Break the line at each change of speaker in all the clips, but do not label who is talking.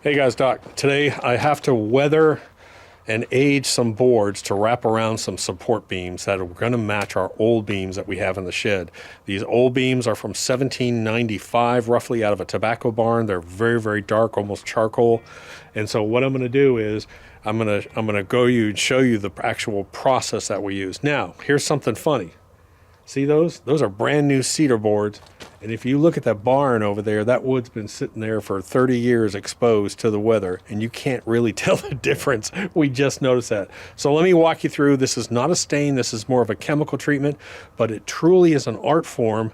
Hey guys, Doc. Today I have to weather and age some boards to wrap around some support beams that are going to match our old beams that we have in the shed. These old beams are from 1795, roughly, out of a tobacco barn. They're very, very dark, almost charcoal. And so what I'm going to do is I'm going to show you the actual process that we use. Now, here's something funny. See those? Those are brand new cedar boards. And if you look at that barn over there, that wood's been sitting there for 30 years exposed to the weather, and you can't really tell the difference. We just noticed that. So let me walk you through. This is not a stain. This is more of a chemical treatment, but it truly is an art form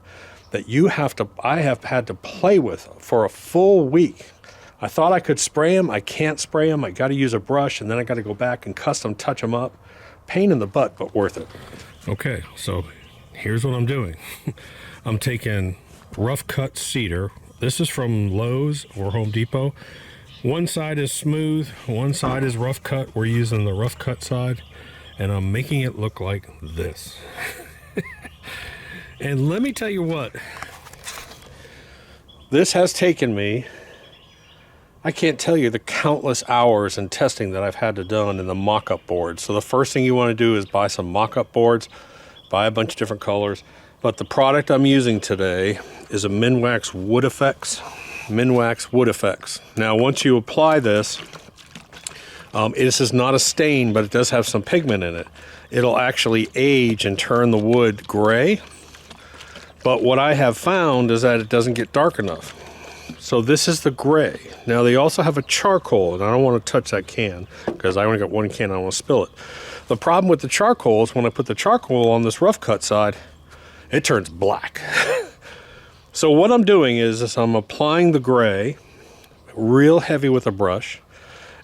that I have had to play with for a full week. I thought I could spray them. I can't spray them. I got to use a brush, and then I got to go back and custom touch them up. Pain in the butt, but worth it.
Okay, so here's what I'm doing. I'm taking rough cut cedar. This is from Lowe's or Home Depot. One side is smooth, one side is rough cut. We're using the rough cut side, and I'm making it look like this. And let me tell you what,
this has taken me, I can't tell you the countless hours in testing that I've had to done in the mock-up boards. So the first thing you want to do is buy some mock-up boards, buy a bunch of different colors. But the product I'm using today is a Minwax Wood Effects. Minwax Wood Effects. Now, once you apply this, this is not a stain, but it does have some pigment in it. It'll actually age and turn the wood gray. But what I have found is that it doesn't get dark enough. So this is the gray. Now, they also have a charcoal, and I don't want to touch that can because I only got one can. I don't want to spill it. The problem with the charcoal is when I put the charcoal on this rough cut side, it turns black. So what I'm doing is I'm applying the gray real heavy with a brush,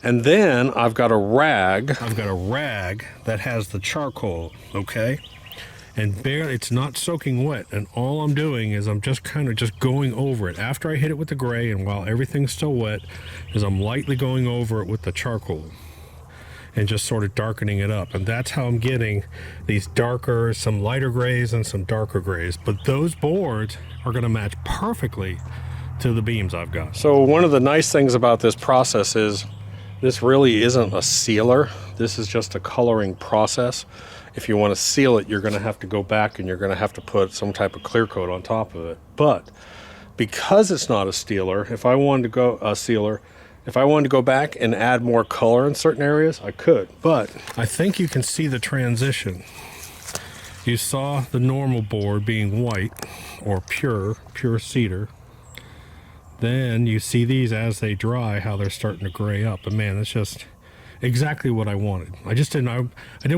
and then I've got a rag that has the charcoal, okay? And barely, it's not soaking wet, and all I'm doing is I'm just kind of just going over it. After I hit it with the gray, and while everything's still wet, is I'm lightly going over it with the charcoal and just sort of darkening it up. And that's how I'm getting these darker, some lighter grays and some darker grays. But those boards are gonna match perfectly to the beams I've got. So one of the nice things about this process is this really isn't a sealer. This is just a coloring process. If you want to seal it, you're gonna have to go back and you're gonna have to put some type of clear coat on top of it. But because it's not a sealer, if I wanted to go back and add more color in certain areas, I could, but
I think you can see the transition. You saw the normal board being white or pure cedar. Then you see these as they dry, how they're starting to gray up. And man, that's just exactly what I wanted. I didn't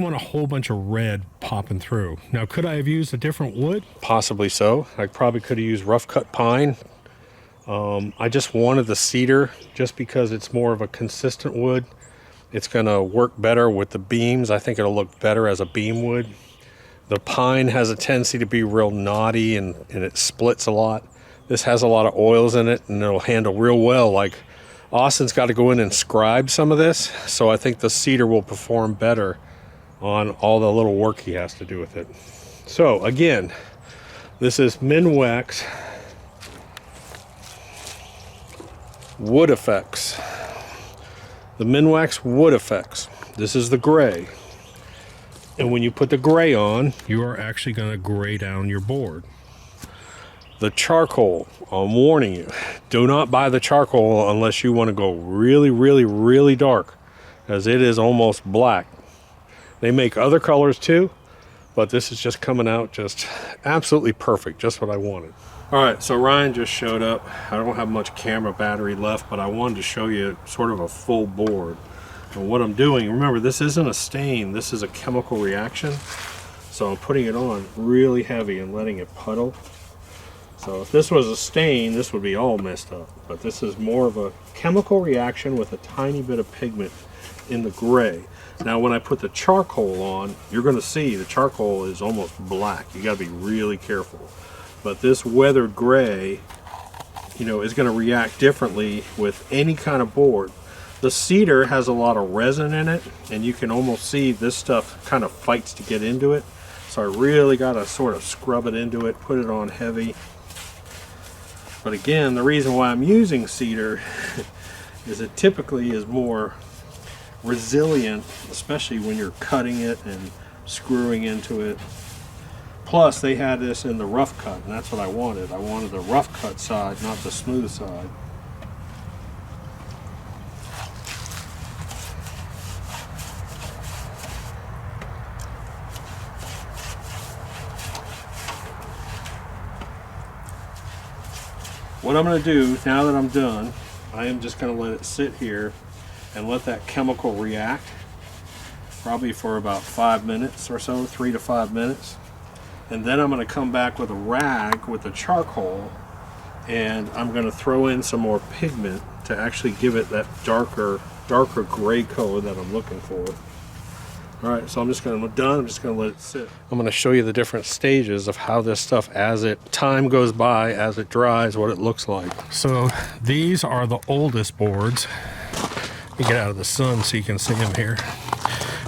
want a whole bunch of red popping through. Now, could I have used a different wood?
Possibly so. I probably could have used rough cut pine. I just wanted the cedar just because it's more of a consistent wood. It's going to work better with the beams. I think it'll look better as a beam wood. The pine has a tendency to be real knotty and it splits a lot. This has a lot of oils in it and it'll handle real well. Like Austin's got to go in and scribe some of this, so I think the cedar will perform better on all the little work he has to do with it. So again, this is Minwax Wood Effects. The Minwax Wood Effects. This is the gray. And when you put the gray on,
you are actually going to gray down your board.
The charcoal, I'm warning you, do not buy the charcoal unless you want to go really, really, really dark, as it is almost black. They make other colors too, but this is just coming out just absolutely perfect, just what I wanted. All right, so Ryan just showed up. I don't have much camera battery left, but I wanted to show you sort of a full board. And what I'm doing, remember, this isn't a stain, this is a chemical reaction. So I'm putting it on really heavy and letting it puddle. So if this was a stain, this would be all messed up. But this is more of a chemical reaction with a tiny bit of pigment in the gray. Now when I put the charcoal on, you're gonna see the charcoal is almost black. You gotta be really careful. But this weathered gray, is going to react differently with any kind of board. The cedar has a lot of resin in it, and you can almost see this stuff kind of fights to get into it. So I really got to sort of scrub it into it, put it on heavy. But again, the reason why I'm using cedar is it typically is more resilient, especially when you're cutting it and screwing into it. Plus, they had this in the rough cut, and that's what I wanted. I wanted the rough cut side, not the smooth side. What I'm going to do now that I'm done, I am just going to let it sit here and let that chemical react, probably for about 5 minutes or so, 3 to 5 minutes. And then I'm going to come back with a rag with the charcoal, and I'm going to throw in some more pigment to actually give it that darker gray color that I'm looking for. All right, so I'm just going to let it sit. I'm going to show you the different stages of how this stuff, as time goes by, as it dries, what it looks like.
So these are the oldest boards. Let me get out of the sun so you can see them here.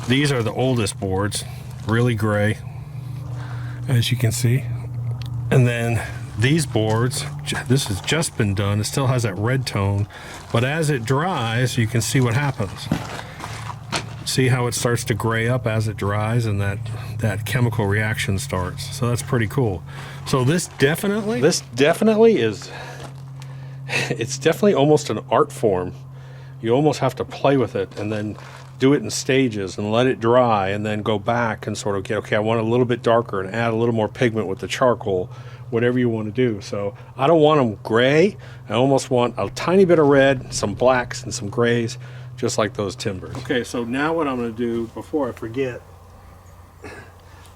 These are the oldest boards, really gray, as you can see. And then these boards, this has just been done. It still has that red tone, but as it dries, you can see what happens. See how it starts to gray up as it dries, and that chemical reaction starts. So that's pretty cool. So this definitely is, it's definitely almost an art form. You almost have to play with it and then do it in stages and let it dry and then go back and sort of get, okay, I want a little bit darker, and add a little more pigment with the charcoal, whatever you want to do. So I don't want them gray. I almost want a tiny bit of red, some blacks and some grays, just like those timbers. Okay, so now what I'm going to do, before I forget,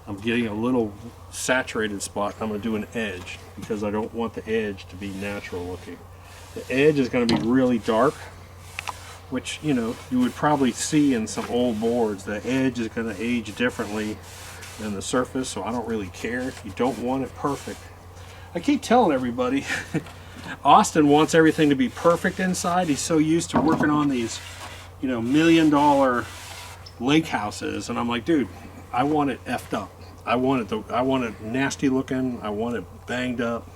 I'm getting a little saturated spot. I'm going to do an edge because I don't want the edge to be natural looking. The edge is going to be really dark, which, you know, you would probably see in some old boards. The edge is going to age differently than the surface, so I don't really care. You don't want it perfect. I keep telling everybody, Austin wants everything to be perfect inside. He's so used to working on these, you know, $1 million lake houses, and I'm like, dude, I want it effed up. I want it nasty looking. I want it banged up.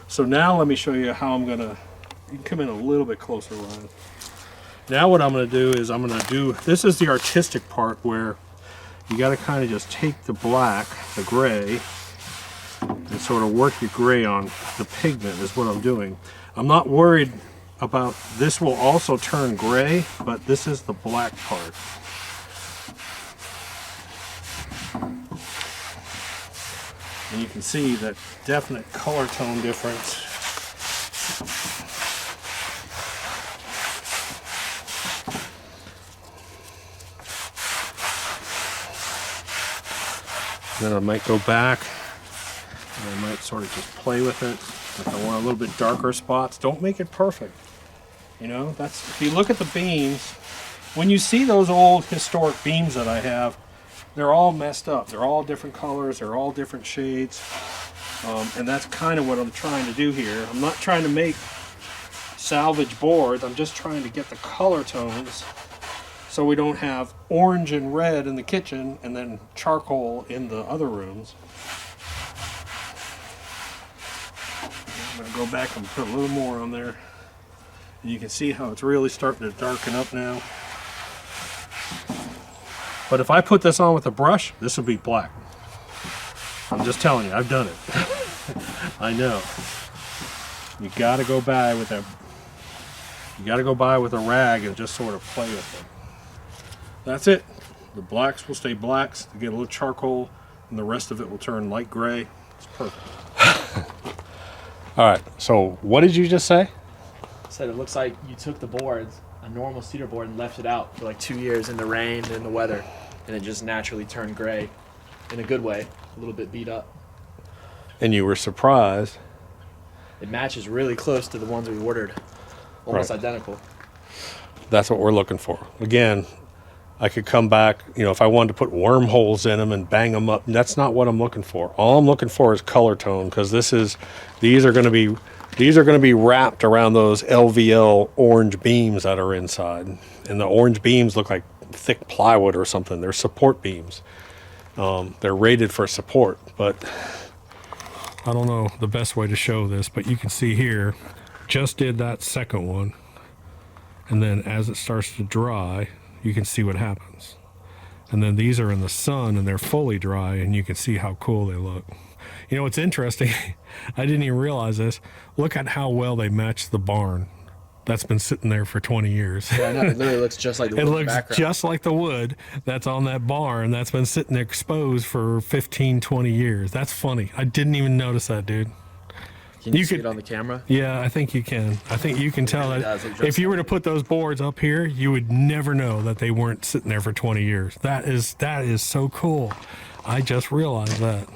So now let me show you how I'm gonna. You can come in a little bit closer, Ryan. Now what I'm gonna do is this is the artistic part where you got to kind of just take the black, the gray, and sort of work your gray on the pigment is what I'm doing. I'm not worried about this will also turn gray, but this is the black part. And you can see that definite color tone difference. Then I might go back and I might sort of just play with it. If I want a little bit darker spots, don't make it perfect. You know, that's, if you look at the beams, when you see those old historic beams that I have, they're all messed up. They're all different colors, they're all different shades. And that's kind of what I'm trying to do here. I'm not trying to make salvage boards, I'm just trying to get the color tones so we don't have orange and red in the kitchen and then charcoal in the other rooms. I'm going to go back and put a little more on there. And you can see how it's really starting to darken up now. But if I put this on with a brush, this will be black. I'm just telling you, I've done it. I know. You got to go by with a. You got to go by with a rag and just sort of play with it. That's it. The blacks will stay blacks. They get a little charcoal, and the rest of it will turn light gray. It's perfect. All right. So, what did you just say?
I said it looks like you took the boards, a normal cedar board, and left it out for like 2 years in the rain and in the weather, and it just naturally turned gray, in a good way, a little bit beat up.
And you were surprised.
It matches really close to the ones we ordered, almost
Right.
identical.
That's what we're looking for. Again, I could come back, you know, if I wanted to put wormholes in them and bang them up, that's not what I'm looking for. All I'm looking for is color tone, because these are going to be wrapped around those LVL orange beams that are inside. And the orange beams look like thick plywood or something. They're support beams. They're rated for support, but
I don't know the best way to show this, but you can see here, just did that second one, And then as it starts to dry, you can see what happens. And then these are in the sun and they're fully dry, and you can see how cool they look. You know what's interesting? I didn't even realize this. Look at how well they match the barn. That's been sitting there for 20 years.
Yeah, I know. It literally looks just like the wood
It
in the
looks
background.
just like the wood that's on that barn that's been sitting there exposed for 15, 20 years. That's funny. I didn't even notice that, dude.
Can you,
you
see
could-
it on the camera?
Yeah, I think you can. I think you can tell
really
that
does look just
if you were to
like
put those boards up here, you would never know that they weren't sitting there for 20 years. That is so cool. I just realized that.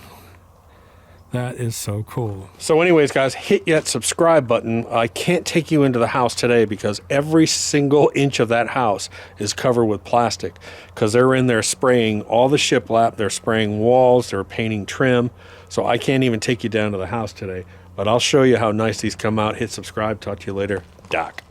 That is so cool.
So anyways, guys, hit that subscribe button. I can't take you into the house today because every single inch of that house is covered with plastic because they're in there spraying all the shiplap, they're spraying walls, they're painting trim. So I can't even take you down to the house today, but I'll show you how nice these come out. Hit subscribe. Talk to you later. Doc.